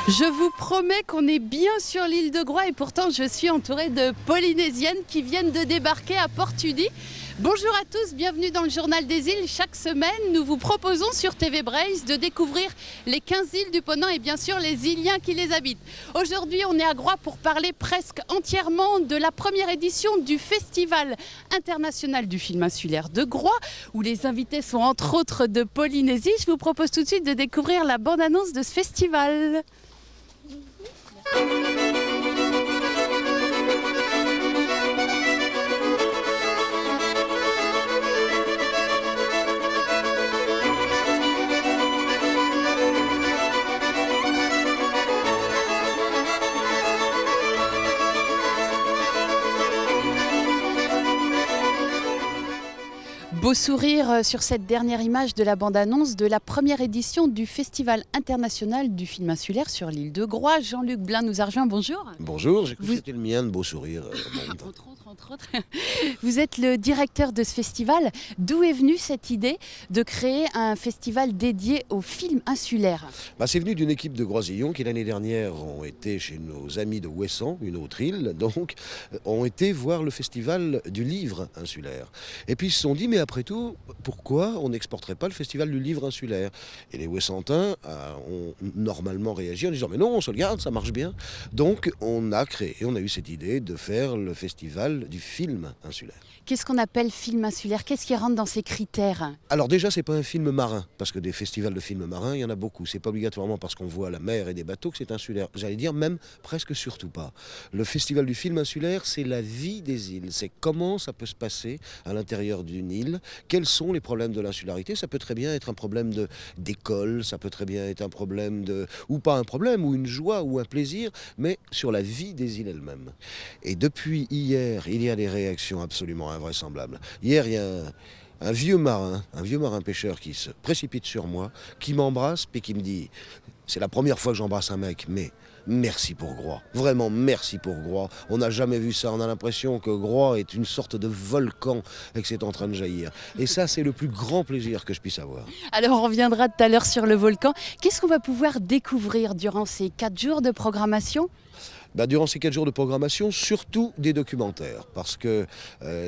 Je vous promets qu'on est bien sur l'île de Groix et pourtant je suis entourée de Polynésiennes qui viennent de débarquer à Port-Tudy. Bonjour à tous, bienvenue dans le Journal des îles. Chaque semaine, nous vous proposons sur TV Braze de découvrir les 15 îles du Ponant et bien sûr les Iliens qui les habitent. Aujourd'hui, on est à Groix pour parler presque entièrement de la première édition du Festival international du film insulaire de Groix, où les invités sont entre autres de Polynésie. Je vous propose tout de suite de découvrir la bande-annonce de ce festival. Beau sourire sur cette dernière image de la bande-annonce de la première édition du Festival international du film insulaire sur l'île de Groix. Jean-Luc Blin nous a rejoint, bonjour. Bonjour, j'ai cru que c'était le mien de beau sourire. Entre autres. Vous êtes le directeur de ce festival. D'où est venue cette idée de créer un festival dédié au film insulaire? C'est venu d'une équipe de Groisillons qui l'année dernière ont été chez nos amis de Ouessant, une autre île, donc ont été voir le festival du livre insulaire. Et puis ils se sont dit, mais après tout, pourquoi on n'exporterait pas le festival du livre insulaire? Et les Ouessantins ont normalement réagi en disant, mais non, on se le garde, ça marche bien. Donc on a eu cette idée de faire le festival du film insulaire. Qu'est-ce qu'on appelle film insulaire? Qu'est-ce qui rentre dans ces critères? Alors déjà, c'est pas un film marin, parce que des festivals de films marins, il y en a beaucoup. C'est pas obligatoirement parce qu'on voit la mer et des bateaux que c'est insulaire. J'allais dire même presque surtout pas. Le festival du film insulaire, c'est la vie des îles. C'est comment ça peut se passer à l'intérieur d'une île. Quels sont les problèmes de l'insularité? Ça peut très bien être un problème d'école, ça peut très bien être un problème ou pas un problème, ou une joie, ou un plaisir, mais sur la vie des îles elles-mêmes. Et depuis hier, il y a des réactions absolument invraisemblables. Hier, il y a un vieux marin pêcheur qui se précipite sur moi, qui m'embrasse, puis qui me dit, c'est la première fois que j'embrasse un mec, mais merci pour Groix. Vraiment, merci pour Groix. On n'a jamais vu ça. On a l'impression que Groix est une sorte de volcan et que c'est en train de jaillir. Et ça, c'est le plus grand plaisir que je puisse avoir. Alors, on reviendra tout à l'heure sur le volcan. Qu'est-ce qu'on va pouvoir découvrir durant ces 4 jours de programmation ? Durant ces 4 jours de programmation, surtout des documentaires, parce que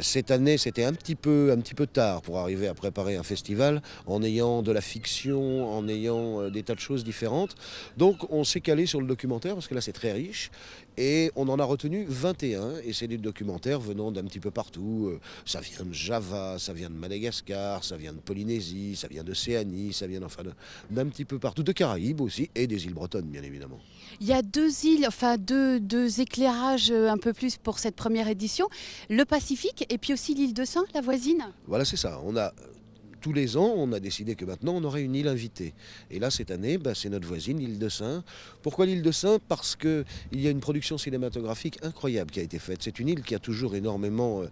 cette année, c'était un petit peu tard pour arriver à préparer un festival en ayant de la fiction, en ayant des tas de choses différentes. Donc on s'est calé sur le documentaire, parce que là c'est très riche, et on en a retenu 21, et c'est des documentaires venant d'un petit peu partout. Ça vient de Java, ça vient de Madagascar, ça vient de Polynésie, ça vient d'Océanie, ça vient d'un petit peu partout, de Caraïbes aussi, et des îles bretonnes bien évidemment. Il y a 2 îles, enfin deux éclairages un peu plus pour cette première édition, le Pacifique et puis aussi l'île de Saint, la voisine. Voilà, c'est ça. Tous les ans, on a décidé que maintenant, on aurait une île invitée. Et là, cette année, c'est notre voisine, l'île de Saint. Pourquoi l'île de Saint? Parce qu'il y a une production cinématographique incroyable qui a été faite. C'est une île qui a toujours énormément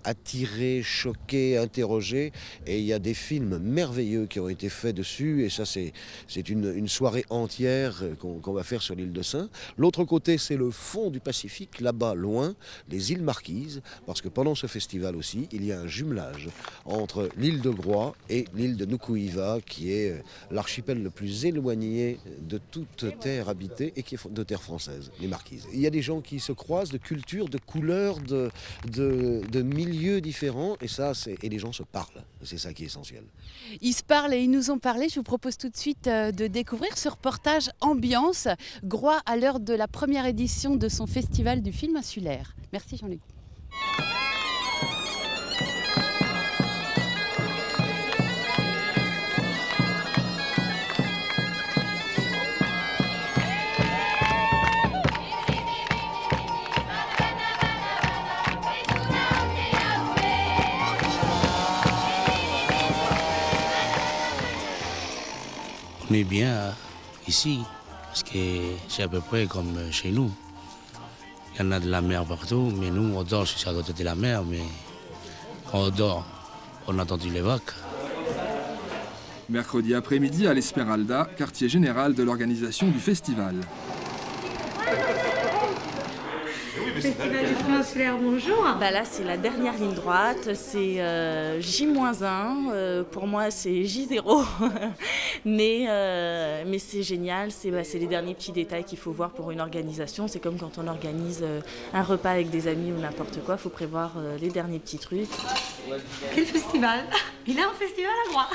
attiré, choqué, interrogé. Et il y a des films merveilleux qui ont été faits dessus. Et ça, c'est une soirée entière qu'on va faire sur l'île de Saint. L'autre côté, c'est le fond du Pacifique, là-bas, loin, les îles Marquises. Parce que pendant ce festival aussi, il y a un jumelage entre l'île de Groix et l'île de Nukuhiva, qui est l'archipel le plus éloigné de toute terre habitée et qui est de terre française, les Marquises. Il y a des gens qui se croisent de cultures, de couleurs, de milieux différents, et les gens se parlent. C'est ça qui est essentiel. Ils se parlent et ils nous ont parlé. Je vous propose tout de suite de découvrir ce reportage ambiance Groix à l'heure de la première édition de son festival du film insulaire. Merci Jean-Luc. On est bien ici, parce que c'est à peu près comme chez nous. Il y en a de la mer partout, mais nous, on dort sur le côté de la mer, mais quand on dort, on a entendu les vagues. Mercredi après-midi à l'Esmeralda, quartier général de l'organisation du festival. Festival du film insulaire, bonjour. Bah là, c'est la dernière ligne droite, c'est J-1. Pour moi, c'est J0. mais c'est génial, c'est les derniers petits détails qu'il faut voir pour une organisation. C'est comme quand on organise un repas avec des amis ou n'importe quoi, il faut prévoir les derniers petits trucs. Quel festival? Il est un festival à Groix.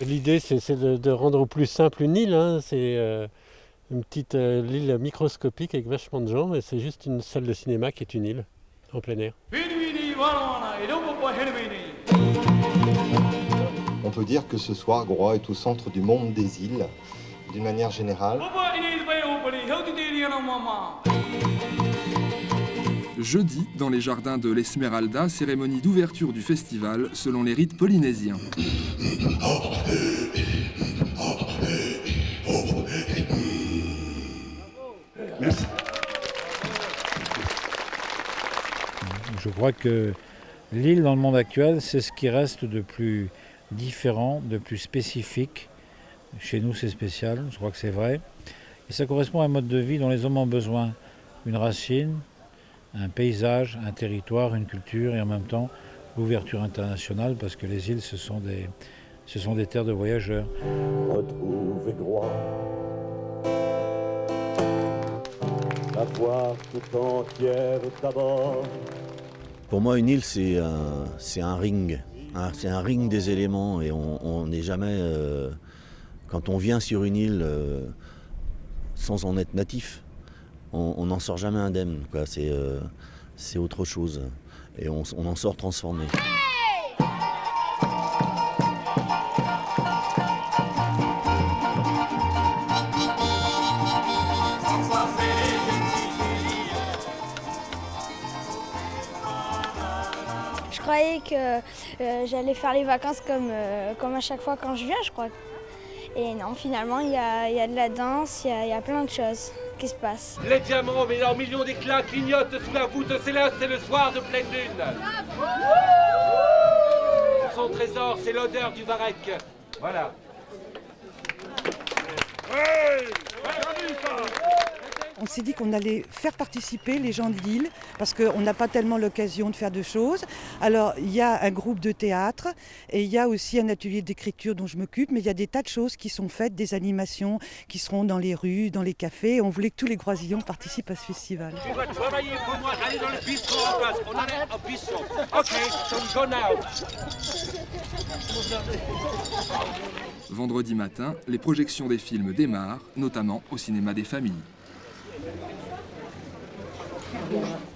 L'idée, c'est de rendre au plus simple une île. Hein. C'est une petite île microscopique avec vachement de gens. Et c'est juste une salle de cinéma qui est une île en plein air. On peut dire que ce soir, Groix est au centre du monde des îles, d'une manière générale. Jeudi, dans les jardins de l'Esmeralda, cérémonie d'ouverture du festival selon les rites polynésiens. Merci. Je crois que l'île dans le monde actuel, c'est ce qui reste de plus différent, de plus spécifique. Chez nous, c'est spécial, je crois que c'est vrai. Et ça correspond à un mode de vie dont les hommes ont besoin. Une racine, un paysage, un territoire, une culture et en même temps l'ouverture internationale parce que les îles, ce sont des terres de voyageurs. Retrouver Groix, la voir tout entière d'abord. Pour moi, une île, c'est un ring. C'est un ring des éléments et on n'est jamais... quand on vient sur une île sans en être natif, on n'en sort jamais indemne. C'est autre chose et on en sort transformé. Je croyais que j'allais faire les vacances comme à chaque fois quand je viens, je crois. Et non, finalement, il y a de la danse, il y a plein de choses qui se passent. Les diamants, mais leurs millions d'éclats clignotent sous la voûte céleste, c'est le soir de pleine lune. Son trésor, c'est l'odeur du varech. Voilà. On s'est dit qu'on allait faire participer les gens de l'île parce qu'on n'a pas tellement l'occasion de faire de choses. Alors il y a un groupe de théâtre et il y a aussi un atelier d'écriture dont je m'occupe, mais il y a des tas de choses qui sont faites, des animations qui seront dans les rues, dans les cafés. On voulait que tous les Groisillons participent à ce festival. Tu vas travailler pour moi, aller dans le bistrot en face. On allait au bistrot. Ok, so we go now. Vendredi matin, les projections des films démarrent, notamment au cinéma des familles.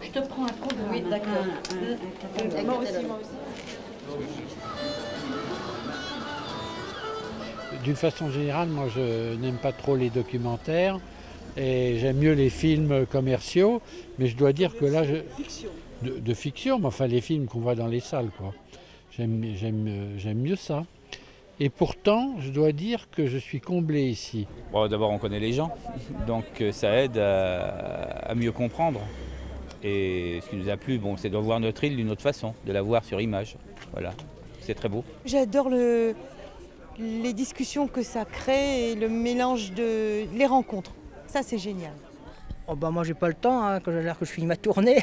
Je te prends un programme. Oui, d'accord. Moi aussi. D'une façon générale, moi je n'aime pas trop les documentaires et j'aime mieux les films commerciaux, mais je dois dire que là, de fiction, mais enfin les films qu'on voit dans les salles, quoi. J'aime mieux ça. Et pourtant, je dois dire que je suis comblé ici. Bon, d'abord, on connaît les gens, donc ça aide à mieux comprendre. Et ce qui nous a plu, c'est de voir notre île d'une autre façon, de la voir sur image. Voilà, c'est très beau. J'adore les discussions que ça crée et le mélange les rencontres. Ça, c'est génial. Oh bah moi, j'ai pas le temps, hein, quand j'ai l'air que je finis ma tournée.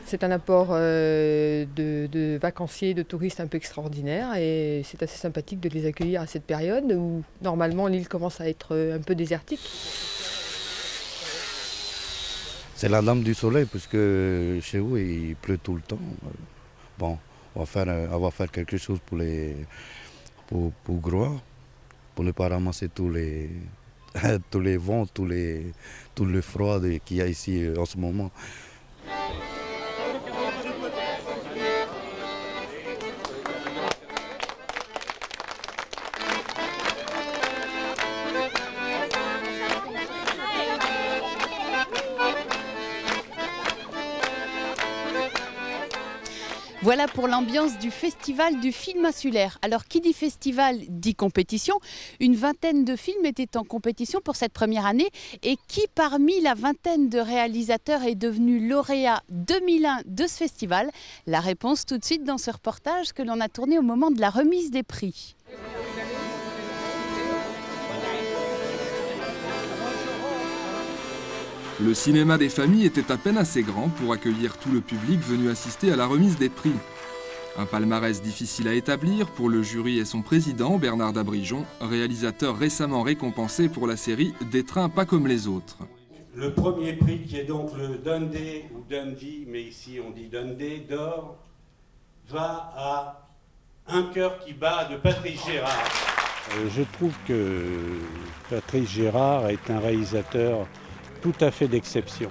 C'est un apport de vacanciers, de touristes un peu extraordinaire et c'est assez sympathique de les accueillir à cette période où normalement l'île commence à être un peu désertique. C'est la lame du soleil puisque chez vous il pleut tout le temps. Bon, on va faire quelque chose pour Groix, pour ne pas ramasser tous les vents, tout le froid qu'il y a ici en ce moment. Voilà pour l'ambiance du festival du film insulaire. Alors qui dit festival dit compétition. Une vingtaine de films étaient en compétition pour cette première année. Et qui parmi la vingtaine de réalisateurs est devenu lauréat 2001 de ce festival? La réponse tout de suite dans ce reportage que l'on a tourné au moment de la remise des prix. Le cinéma des familles était à peine assez grand pour accueillir tout le public venu assister à la remise des prix. Un palmarès difficile à établir pour le jury et son président, Bernard Dabrigeon, réalisateur récemment récompensé pour la série Des trains pas comme les autres. Le premier prix, qui est donc le Dundee, ou Dundee, mais ici on dit Dundee, d'or, va à Un cœur qui bat de Patrice Gérard. Je trouve que Patrice Gérard est un réalisateur tout à fait d'exception.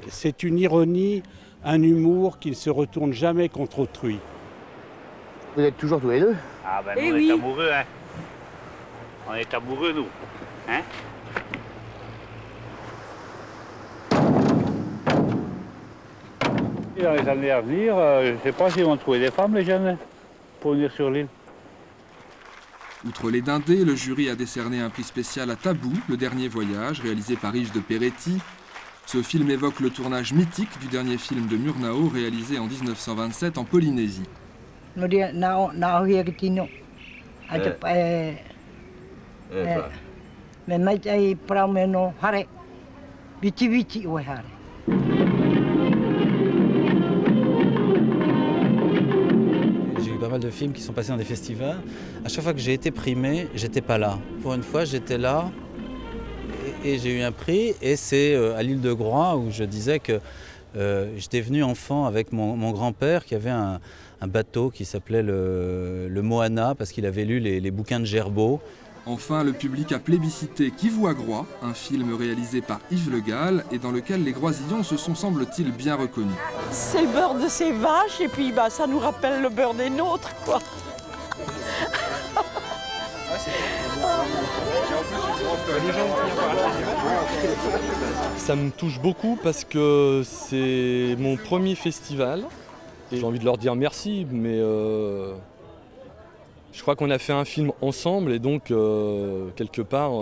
C'est une ironie, un humour qui ne se retourne jamais contre autrui. Vous êtes toujours tous les deux? Ah ben nous, on est amoureux, hein. On est amoureux, nous. Hein? Et dans les années à venir, je ne sais pas s'ils vont trouver des femmes, les jeunes, pour venir sur l'île. Outre les dindés, le jury a décerné un prix spécial à Tabou, le dernier voyage, réalisé par Yves de Peretti. Ce film évoque le tournage mythique du dernier film de Murnau, réalisé en 1927 en Polynésie. J'ai eu pas mal de films qui sont passés dans des festivals. À chaque fois que j'ai été primé, j'étais pas là. Pour une fois, j'étais là et j'ai eu un prix. Et c'est à l'île de Groix où je disais que j'étais venu enfant avec mon grand-père qui avait un bateau qui s'appelait le Moana parce qu'il avait lu les bouquins de Gerbaud. Enfin, le public a plébiscité Qui voit Groix, un film réalisé par Yves Le Gall et dans lequel les Groisillons se sont, semble-t-il, bien reconnus. C'est le beurre de ces vaches et puis ça nous rappelle le beurre des nôtres, quoi. Ça me touche beaucoup parce que c'est mon premier festival. Et j'ai envie de leur dire merci, mais je crois qu'on a fait un film ensemble et donc quelque part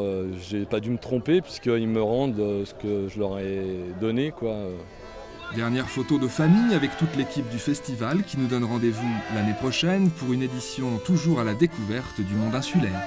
j'ai pas dû me tromper puisqu'ils me rendent ce que je leur ai donné, quoi. Dernière photo de famille avec toute l'équipe du festival qui nous donne rendez-vous l'année prochaine pour une édition toujours à la découverte du monde insulaire.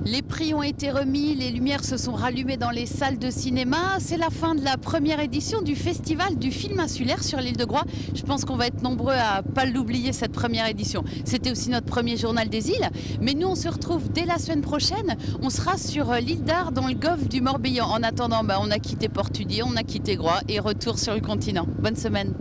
Les prix ont été remis, les lumières se sont rallumées dans les salles de cinéma. C'est la fin de la première édition du Festival du film insulaire sur l'île de Groix. Je pense qu'on va être nombreux à ne pas l'oublier, cette première édition. C'était aussi notre premier journal des îles. Mais nous, on se retrouve dès la semaine prochaine. On sera sur l'île d'Ar, dans le golfe du Morbihan. En attendant, on a quitté Portudie, on a quitté Groix et retour sur le continent. Bonne semaine.